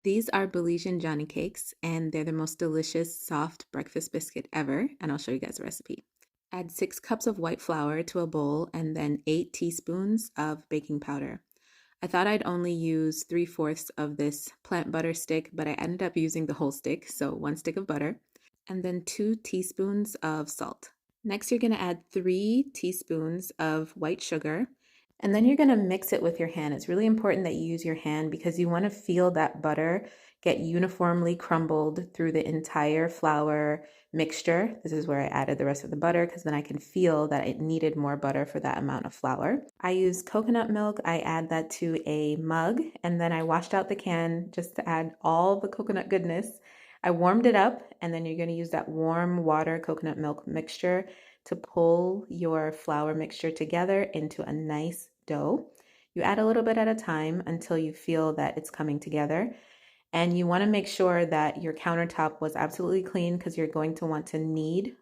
These are Belizean Johnny cakes, and they're the most delicious, soft breakfast biscuit ever. And I'll show you guys a recipe. Add 6 cups of white flour to a bowl and then 8 teaspoons of baking powder. I thought I'd only use 3/4 of this plant butter stick, but I ended up using the whole stick, so 1 stick of butter, and then 2 teaspoons of salt. Next, you're going to add 3 teaspoons of white sugar, and then you're going to mix it with your hand. It's really important that you use your hand because you want to feel that butter get uniformly crumbled through the entire flour mixture. This is where I added the rest of the butter because then I can feel that it needed more butter for that amount of flour. I use coconut milk. I add that to a mug, and then I washed out the can just to add all the coconut goodness. I warmed it up, and then you're going to use that warm water coconut milk mixture to pull your flour mixture together into a nice dough. You add a little bit at a time until you feel that it's coming together. And you want to make sure that your countertop was absolutely clean because you're going to want to knead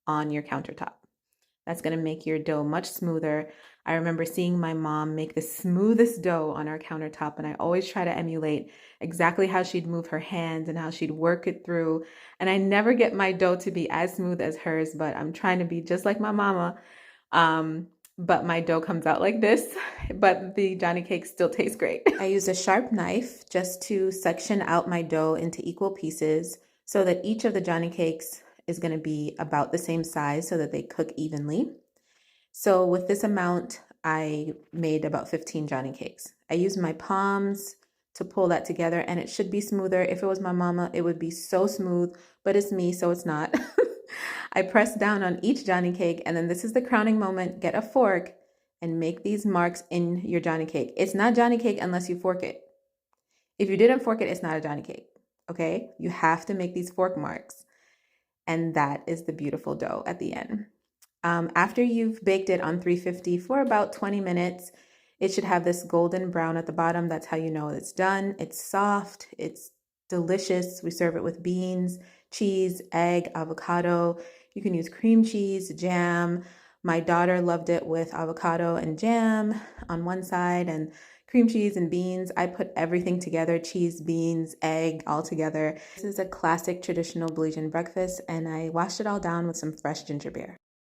on your countertop. That's going to make your dough much smoother. I remember seeing my mom make the smoothest dough on our countertop, and I always try to emulate exactly how she'd move her hands and how she'd work it through. And I never get my dough to be as smooth as hers, but I'm trying to be just like my mama. But my dough comes out like this, but the Johnny cake still tastes great. I use a sharp knife just to section out my dough into equal pieces so that each of the Johnny cakes is going to be about the same size so that they cook evenly. So with this amount, I made about 15 Johnny cakes. I used my palms to pull that together, and it should be smoother. If it was my mama, it would be so smooth, but it's me, so it's not. I press down on each Johnny cake, and then this is the crowning moment. Get a fork and make these marks in your Johnny cake. It's not Johnny cake unless you fork it. If you didn't fork it, it's not a Johnny cake, okay? You have to make these fork marks, and that is the beautiful dough at the end. After you've baked it on 350 for about 20 minutes, it should have this golden brown at the bottom. That's how you know it's done. It's soft, it's delicious. We serve it with beans, cheese, egg, avocado. You can use cream cheese, jam. My daughter loved it with avocado and jam on one side and cream cheese and beans. I put everything together, cheese, beans, egg, all together. This is a classic traditional Belizean breakfast, and I washed it all down with some fresh ginger beer.